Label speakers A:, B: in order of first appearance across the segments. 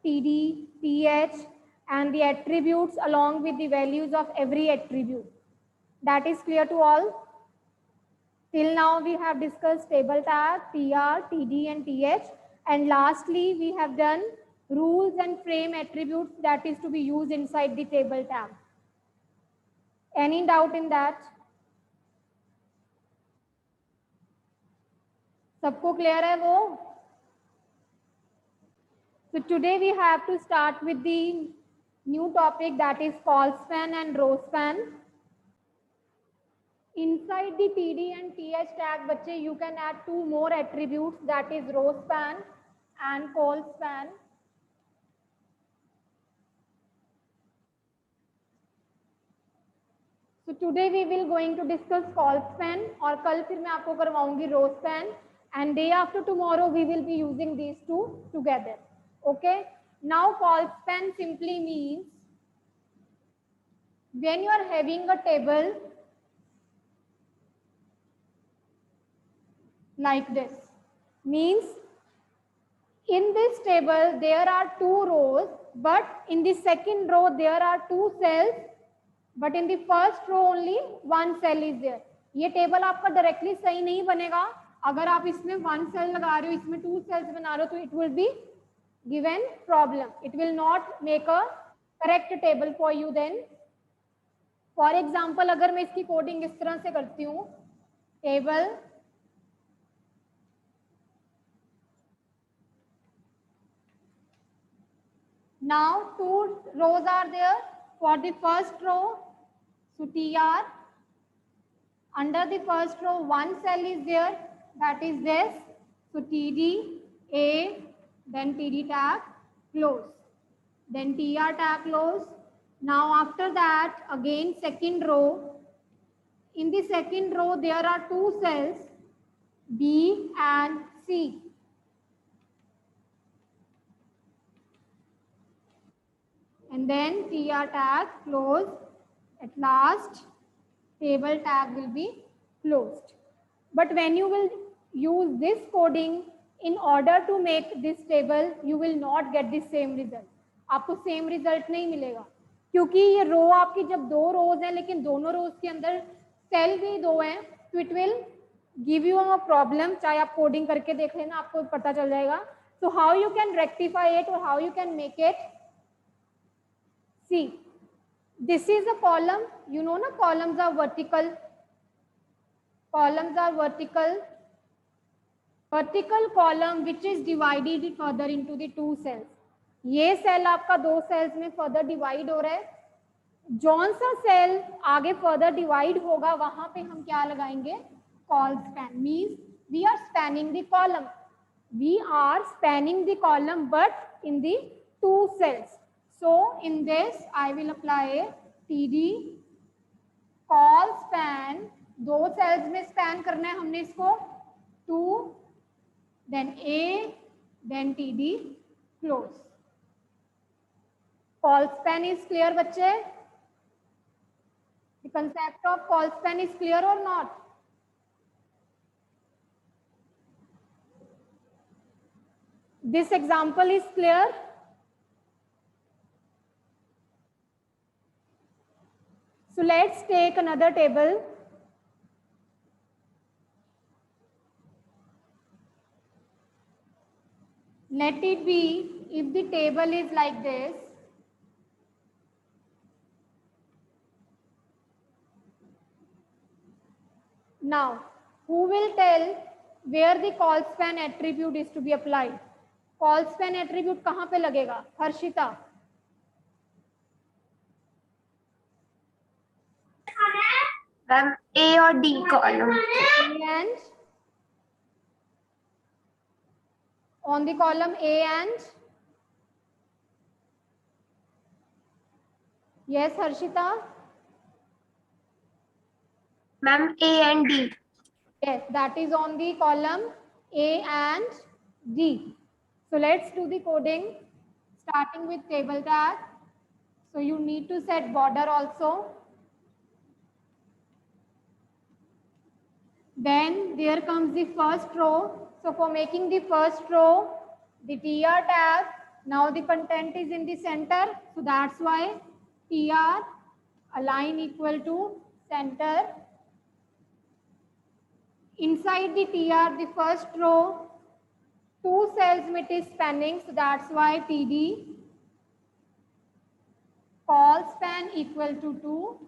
A: TD, TH, and the attributes along with the values of every attribute. That is clear to all? Till now we have discussed table tag, TR, TD, and TH. And lastly, we have done rules and frame attributes that is to be used inside the table tag. Any doubt in that? सबको clear है वो? So today we have to start with the new topic, that is call span and row span. Inside the TD and TH tag, बच्चे, you can add two more attributes, that is row span and call span. So today we will going to discuss call span, और कल फिर मैं आपको करवाऊंगी row span, and day after tomorrow we will be using these two together. Okay. Now call span simply means when you are having a table like this, means in this table there are two rows, but in the second row there are two cells, but in the first row only one cell is there. ये table आपका directly सही नहीं बनेगा अगर आप इसमें one cell लगा रहे हो, इसमें टू सेल्स बना रहे हो, तो it will be given problem. It will not make a correct table for you. Then for example अगर मैं इसकी कोडिंग इस तरह से करती हूँ, table now two rows are there. For the first row, so TR, under the first row one cell is there, that is this. So TD, A, then TD tag, close, then TR tag, close. Now after that again second row, in the second row there are two cells, B and C. And then TR tag, close. At last table tag will be closed. But when you will use this coding in order to make this table, you will not get the same result. आपको same result नहीं मिलेगा, क्योंकि ये रो आपकी जब दो रोज हैं लेकिन दोनों रोज के अंदर सेल भी दो हैं, तो it will give you a problem. चाहे आप कोडिंग करके देख लेना, आपको पता चल जाएगा. So how you can rectify it और how you can make it. See, this is a column. You know, na, columns are vertical. Columns are vertical. Vertical column which is divided further into the two cells. ये cell आपका दो sales में further divide हो रहा है. जौन सा cell आगे फर्दर डिवाइड होगा वहां पे हम क्या लगाएंगे? Call span. Means we are spanning the column. We are spanning the column but in the two cells. So in this I will apply TD call span. दो सेल्स में span करना है हमने इसको, 2, then A, then TD, close. Call span is clear बच्चे? The concept of call span is clear or not? This example is clear? So let's take another table. Let it be, if the table is like this, now who will tell where the call span attribute is to be applied? Call span attribute कहाँ पे लगेगा? Harshita.
B: Ma'am A और D column.
A: And on the column A and yes, Harshita.
B: Ma'am A and D.
A: Yes, that is on the column A and D. So let's do the coding starting with table tag. So you need to set border also. Then there comes the first row. So for making the first row, the TR tag Now the content is in the center, so that's why TR align equal to center. Inside the TR, the first row, 2 cells it is spanning, so that's why TD call span equal to 2,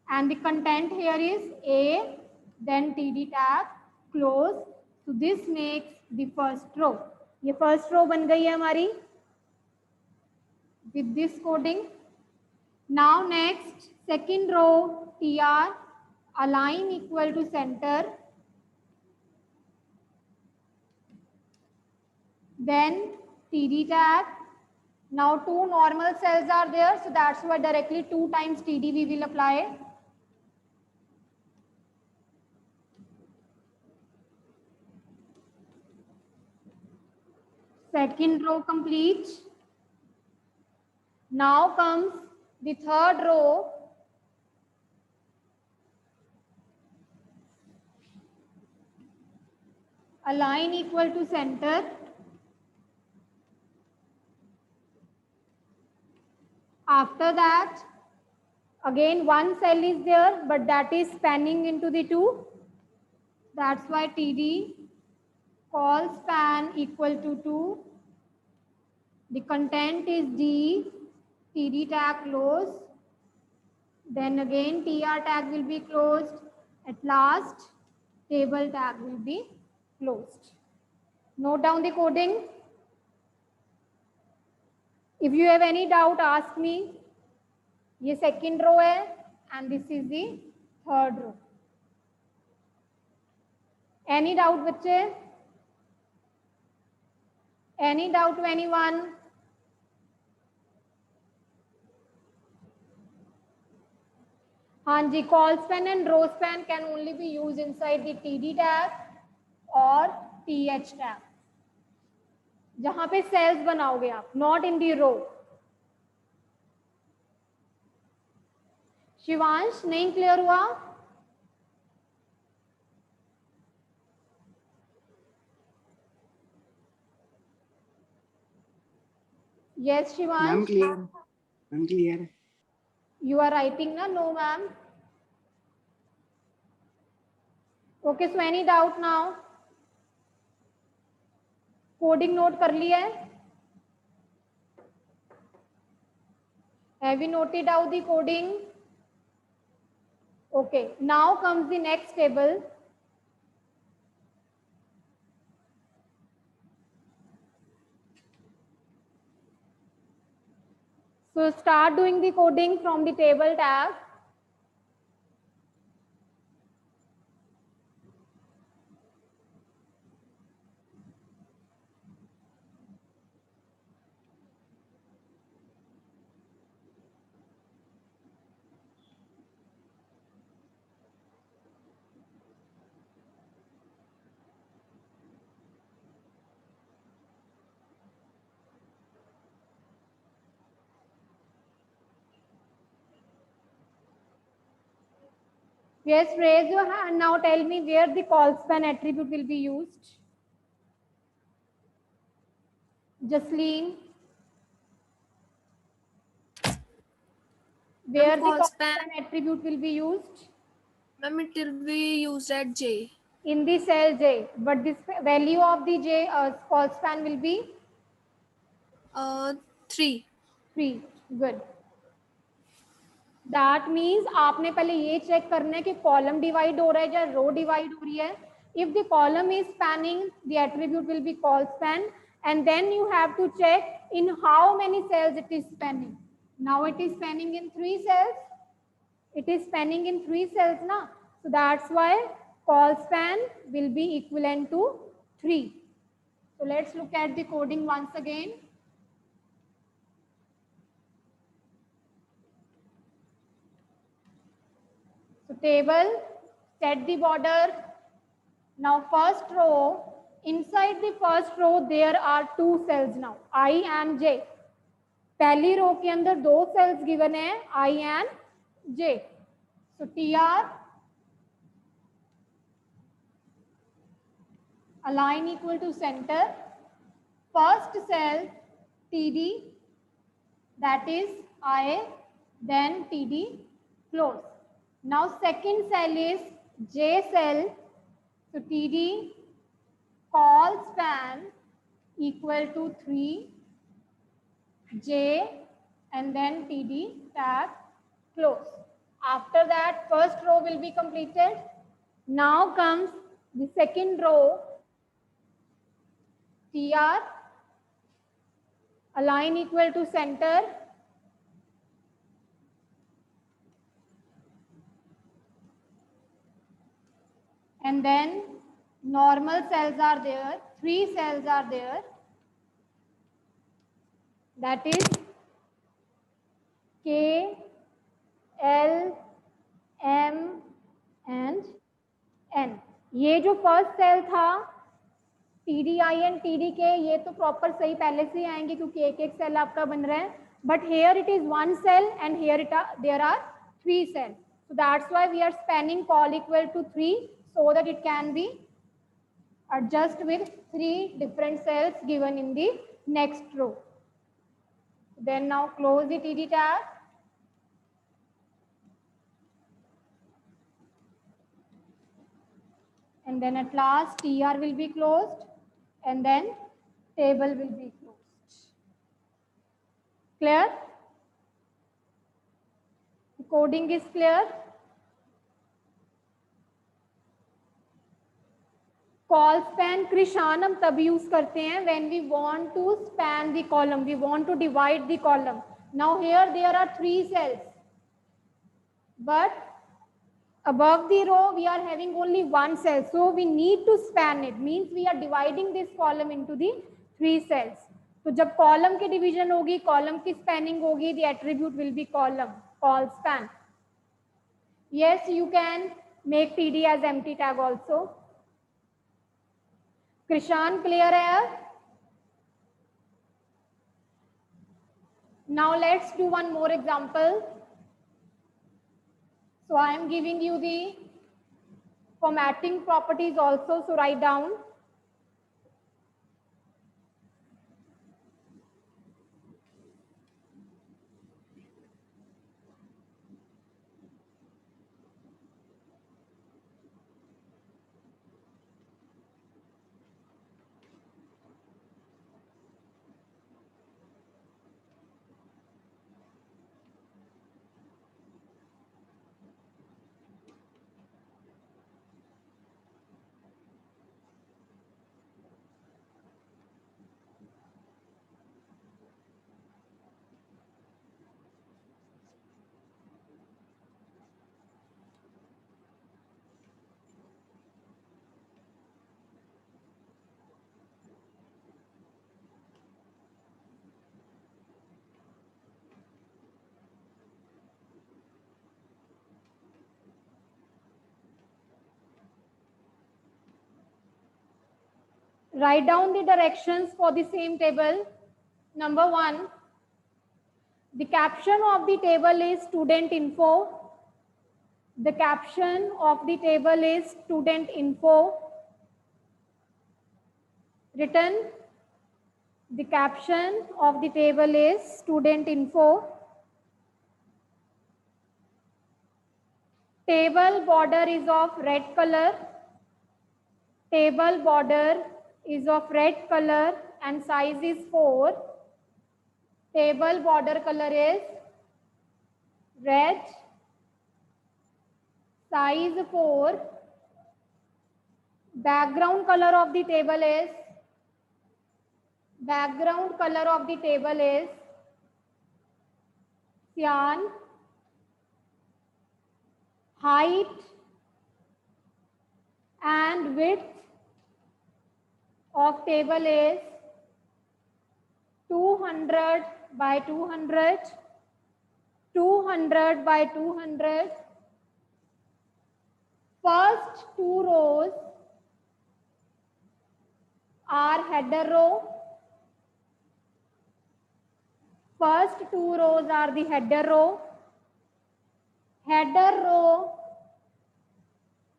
A: and the content here is A, then TD tag close. So this makes the first row. ये first row बन गई है हमारी with this coding. Now next, second row TR align equal to center. Then TD tag. Now 2 normal cells are there, so that's why directly 2 times TD we will apply. Second row complete. Now comes the third row. Align equal to center. After that, again 1 cell is there, but that is spanning into the 2. That's why TD call span equal to 2. The content is D, TD tag close. Then again TR tag will be closed. At last, table tag will be closed. Note down the coding. If you have any doubt, ask me. ये second row है and this is the third row. Any doubt बच्चे? Any doubt to anyone? हाँ जी, call span and row span can only be used inside the TD tag or TH tag. जहाँ पे cells बनाओगे आप, not in the row. Shivansh नहीं clear हुआ? Yes, Shivansh.
C: Ma'am, clear. Ma'am, clear.
A: You are writing na? No, ma'am. Okay, so any doubt now? Coding note कर लिया है? Have you noted out the coding? Okay, now comes the next table. So start doing the coding from the table tab. Yes, raise your hand. Now tell me where the call span attribute will be used. Jasleen. Where the call span attribute will be used?
D: Ma'am, it will be used at J.
A: In the cell J, but this value of the J call span will be
D: 3.
A: 3. Good. That means आपने पहले ये check करना है कि column divide हो रहा है या रो डिवाइड हो रही है. If the column is spanning, the attribute will be call span, and then you have to check in how many cells it is spanning. Now it is spanning in 3 cells. It is spanning in 3 cells now. So that's why call span will be equivalent to 3. So let's look at the coding once again. So table, set the border. Now first row, inside the first row there are 2 cells now, I and J. पहली रो के अंदर 2 cells given है, I and J. So TR align equal to center. First cell TD, that is I, then TD close. Now second cell is J cell, so TD call span equal to 3 J and then TD tab close. After that, first row will be completed. Now comes the second row, TR, align equal to center, and then normal cells are there, 3 cells are there, that is K, L, M and N. ये जो first cell था TDI and TDK, ये तो proper सही पहले से ही आएंगे क्योंकि एक एक सेल आपका बन रहा है, but here it is one cell and here there are 3 cells. So that's why we are spanning call equal to 3 so that it can be adjust with 3 different cells given in the next row. Then now close the TD tab. And then at last TR will be closed and then table will be closed. Clear? The coding is clear? Call span Krishan हम तब use करते हैं when we want to span the column, we want to divide the column. Now here there are 3 cells, but above the row we are having only 1 cell, so we need to span it, means we are dividing this column into the 3 cells. तो जब column की division होगी, column की spanning होगी, the attribute will be column, call span. Yes, you can make TD as empty tag also. Krishan, clear hai? Now let's do one more example. So I am giving you the formatting properties also, so write down. Write down the directions for the same table. Number 1, the caption of the table is student info. The caption of the table is student info. Written, the caption of the table is student info. Table border is of red color. Table border is of red color and size is 4. Table border color is red, size 4. Background color of the table is cyan. Height and width of table is 200 by 200, 200 by 200. First 2 rows are header row. First 2 rows are the header row. Header row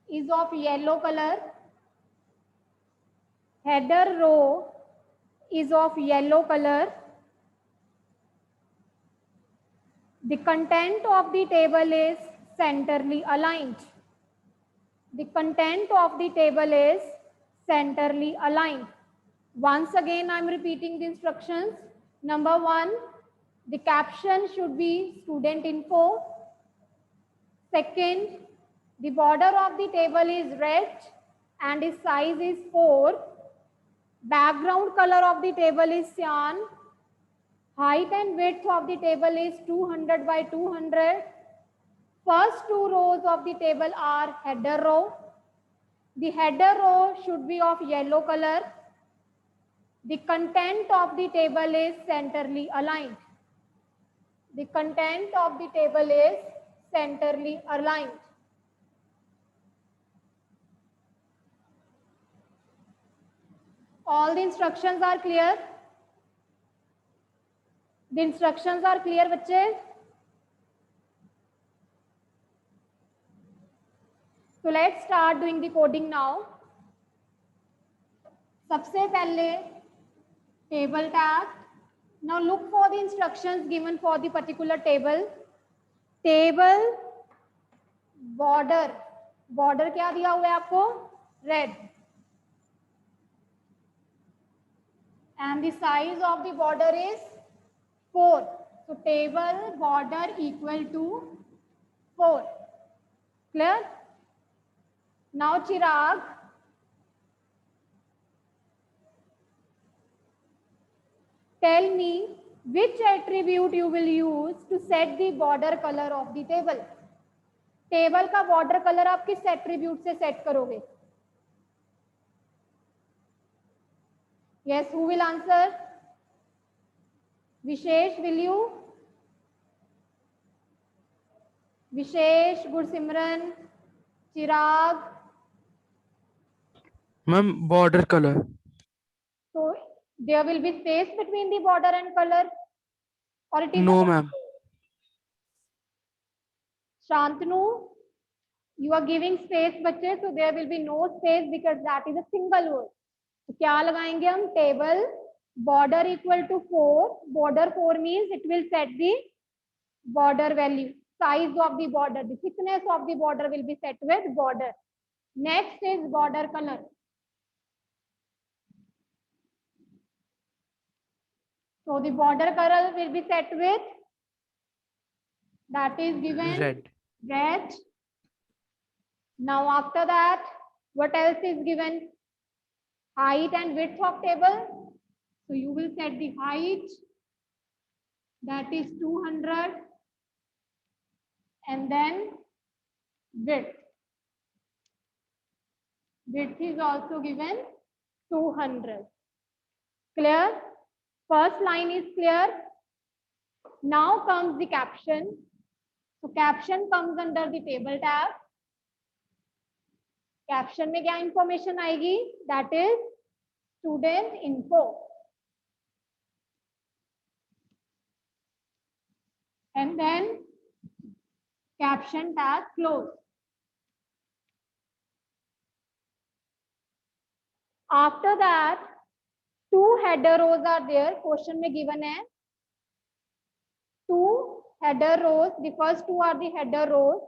A: is of yellow color. Header row is of yellow color. The content of the table is centrally aligned. The content of the table is centrally aligned. Once again, I'm repeating the instructions. Number 1, the caption should be student info. Second, the border of the table is red and its size is 4. Background color of the table is cyan. Height and width of the table is 200 by 200. First 2 rows of the table are header row. The header row should be of yellow color. The content of the table is centrally aligned. The content of the table is centrally aligned. All the instructions are clear? The instructions are clear, बच्चे? So let's start doing the coding now. सबसे पहले table tag. Now look for the instructions given for the particular table. Table border. Border क्या दिया हुआ है आपको? Red. And the size of the border is 4. So table border equal to 4. Clear? Now Chirag, tell me which attribute you will use to set the border color of the table. Table का border colour आप किस attribute से set करोगे? Yes, who will answer? Vishesh, will you? Vishesh, Gursimran, Chirag.
E: Ma'am, border color.
A: So there will be space between the border and color, or it is
E: No, ma'am.
A: Shantanu, you are giving space बच्चे, so there will be no space because that is a single word. तो क्या लगाएंगे हम? Table border equal to 4. Border 4 means it will set the border value. Size of the border, the thickness of the border will be set with border. Next is border color. So the border color will be set with, that is given
E: Red.
A: red. Now after that, what else is given? Height and width of table. So you will set the height, that is 200, and then width. Width is also given 200. Clear? First line is clear. Now comes the caption. So caption comes under the table tab. Caption में क्या information आएगी? That is student info. And then caption tag close. After that, 2 header rows are there. Question में given है 2 header rows. The first 2 are the header rows.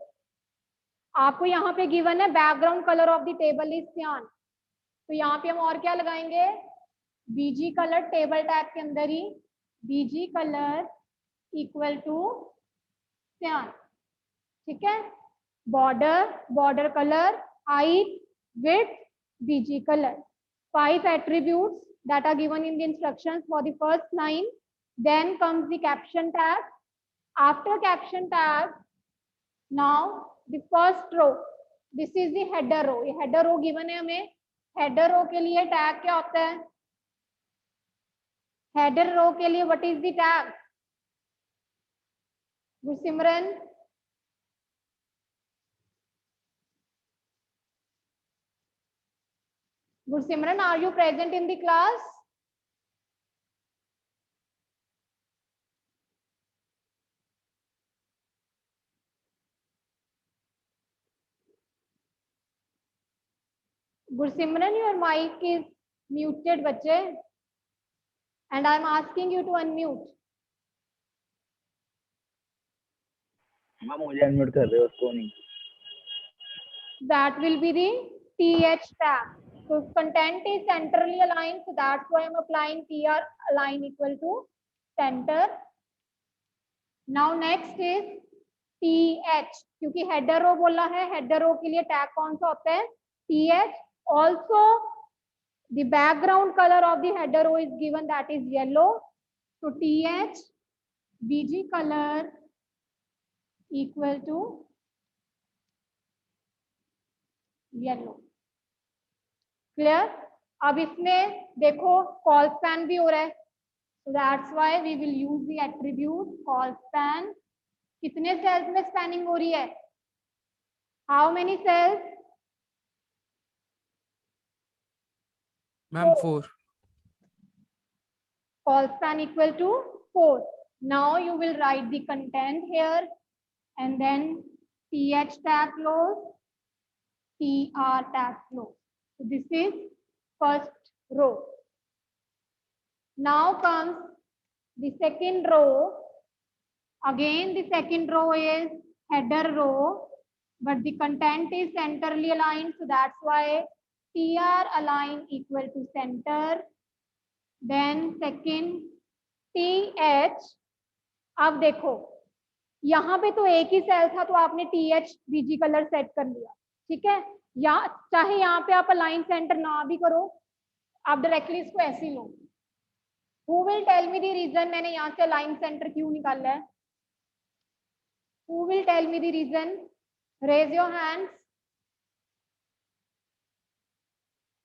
A: आपको यहाँ पे given है background color of the table is cyan. तो यहाँ पे हम और क्या लगाएंगे? BG color table tag के अंदर ही BG color equal to cyan. ठीक है? Border color, height, width, BG color. 5 attributes that are given in the instructions for the first line. Then comes the caption tag. After caption tag, now the first row. This is the header row. ये header row given है हमें. Header row के लिए tag क्या होता है? Header row के लिए what is the tag? Gursimran. Gursimran, are you present in the class? Gursimran, your mic is muted, बच्चे, and I'm asking you to unmute.
E: Ma'am मुझे अनम्यूट कर रहे हो, उसको नहीं।
A: That will be the TH tag. So content is centrally aligned, so that's why I'm applying TR align equal to center. Now next is TH, क्योंकि header row बोला है, header row के लिए tag कौन सा होता है? TH. Also the background color of the header row is given, that is yellow. So TH BG color equal to yellow. Clear? अब इसमें देखो call span भी हो रहा है, so that's why we will use the attribute call span. कितने cells में spanning हो रही है? How many cells?
C: Ma'am, 4.
A: Call span equal to 4. Now you will write the content here and then TH tag close, TR tag close. So this is first row. Now comes the second row. Again the second row is header row, but the content is centrally aligned, so that's why TR align equal to center. Then second TH. अब देखो यहाँ पे तो एक ही cell था, तो आपने TH BG colour set कर लिया, ठीक है। या चाहे यहाँ पे आप अलाइन सेंटर ना भी करो, आप डायरेक्टली इसको ऐसे ही लो। Who will tell me the reason मैंने यहाँ से अलाइन सेंटर क्यों निकाला है? Who will tell me the reason? Raise your hands.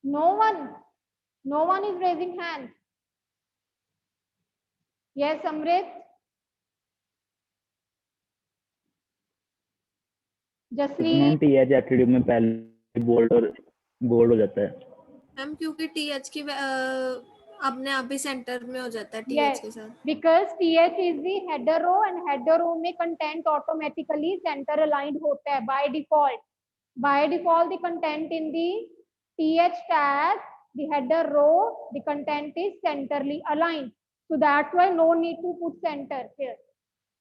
A: No one. No one is raising hands. Yes, Amrit. जसली
E: मैम TH एट्रीब्यूट में पहले बोल्ड और बोल्ड हो जाता है।
D: मैम क्योंकि TH की अपने आप ही सेंटर में हो जाता है TH
A: yes,
D: के साथ।
A: because TH is the header row and header row में content automatically center aligned होता है by default. By default the content in the TH tag, the header row, the content is centrally aligned. So that's why no need to put center here.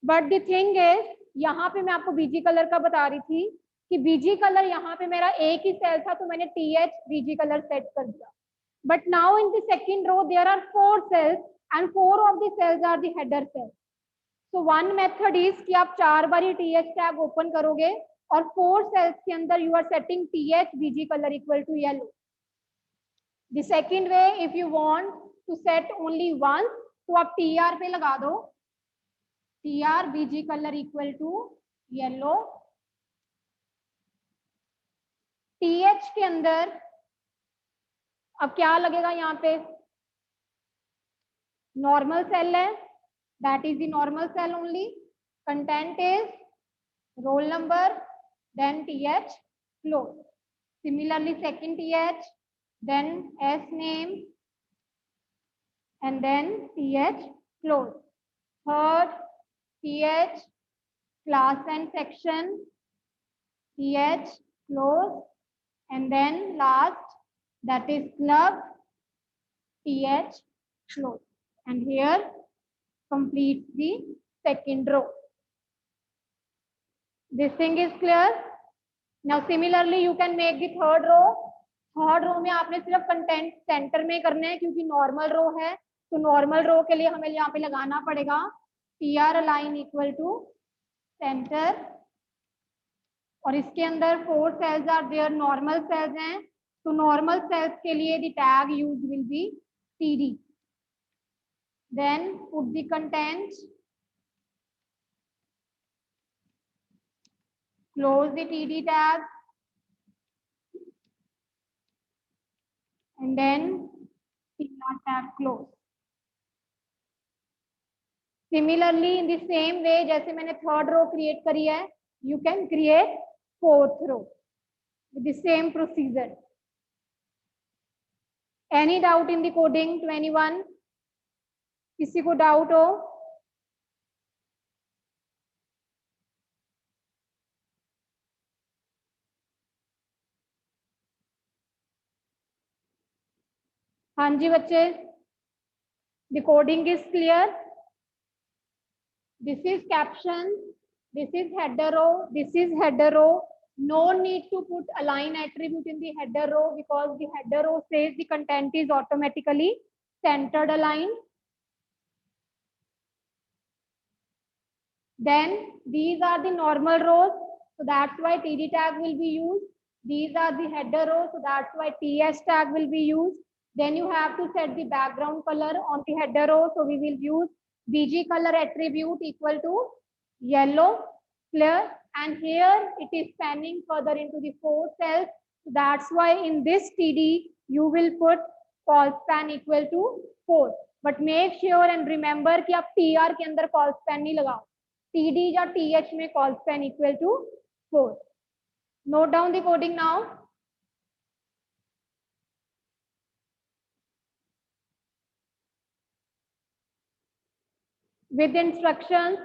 A: But the thing is, यहाँ पे मैं आपको BG colour का बता रही थी कि BG colour यहाँ पे मेरा एक ही सेल था, तो मैंने TH BG कलर सेट कर दिया. But now in the second row there are 4 cells and 4 of the cells are the header cells. So one method is कि आप 4 बारी TH tag open करोगे और 4 cells के अंदर you are setting TH BG color equal to yellow. The second way, if you want to set only once, तो आप TR पे लगा दो, TR BG color equal to yellow. TH के अंदर अब क्या लगेगा? यहाँ पे नॉर्मल सेल है, that is the normal cell only. Content is roll number, then TH close. Similarly, second TH, then S name, and then TH close. Third TH class and section, TH close, and then last, that is club, TH close. And here complete the second row. This thing is clear. Now similarly you can make the third row. Third row में आपने सिर्फ content centre में करना है, क्योंकि normal रो है, तो normal रो के लिए हमें यहाँ पे लगाना पड़ेगा TR align equal to centre, और इसके अंदर 4 cells are there, normal cells हैं, तो नॉर्मल सेल्स के लिए the tag use will be TD. Then put the content, close the TD tag, and then TR tag close. Similarly, in the same way जैसे मैंने third row create करी है, you can create fourth row with the same procedure. Any doubt in the coding to anyone? किसी को doubt हो? हाँ जी बच्चे, the coding is clear. This is caption This is header row. This is header row. No need to put align attribute in the header row because the header row says the content is automatically centered aligned. Then these are the normal rows. So that's why TD tag will be used. These are the header rows. So that's why TS tag will be used. Then you have to set the background color on the header row. So we will use BG color attribute equal to yellow, clear. And here it is spanning further into the 4 cells. So that's why in this TD, you will put call span equal to 4. But make sure and remember कि आप TR के अंदर call span नहीं लगाओ. TD या TH में call span equal to 4. Note down the coding now. With instructions.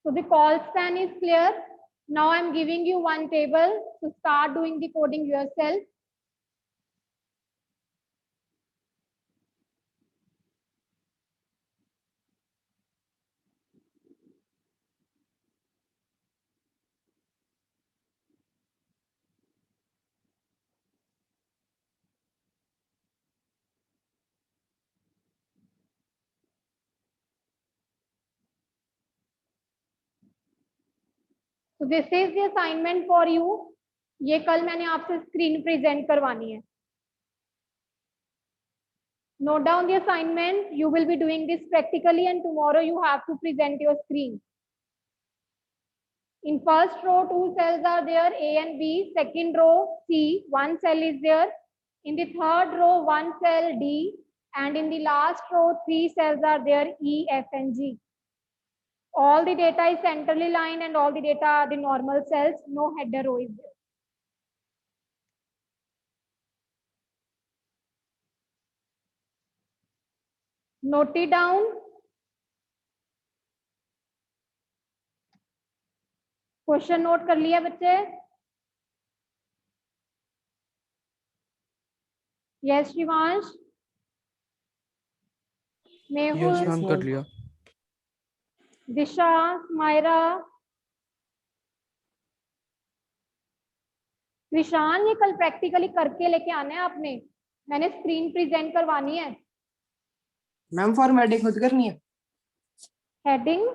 A: So the call span is clear. Now I'm giving you one table to start doing the coding yourself. So this is the assignment for you. ये कल मैंने आपसे screen present करवानी है. Note down the assignment. You will be doing this practically and tomorrow you have to present your screen. In first row, 2 cells are there, A and B. Second row, C, 1 cell is there. In the third row, 1 cell, D. And in the last row, 3 cells are there, E, F, and G. All the data is centrally aligned and all the data are the normal cells. No header row is there. Note it down. Question note कर लिया बच्चे? Yes Shivansh, Mehul,
F: yes ma'am कर लिया.
A: दिशा, मायरा, विशान, ये कल practically करके लेके आना है आपने. मैंने स्क्रीन प्रेजेंट करवानी है.
C: मैम फॉर्मेटिंग खुद करनी है.
A: Heading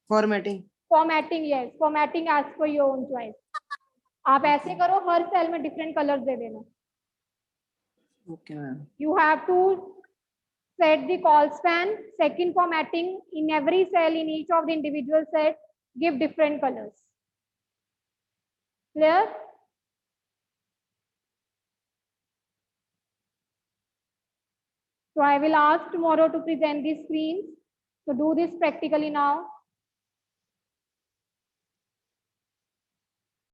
C: formatting
A: formatting, yes formatting as per your own choice. आप ऐसे करो, हर सेल में डिफरेंट कलर्स दे देना.
C: Okay ma'am.
A: You have to set the call span. Second formatting, in every cell in each of the individual set, give different colors. Clear? So I will ask tomorrow to present the screens. So do this practically now.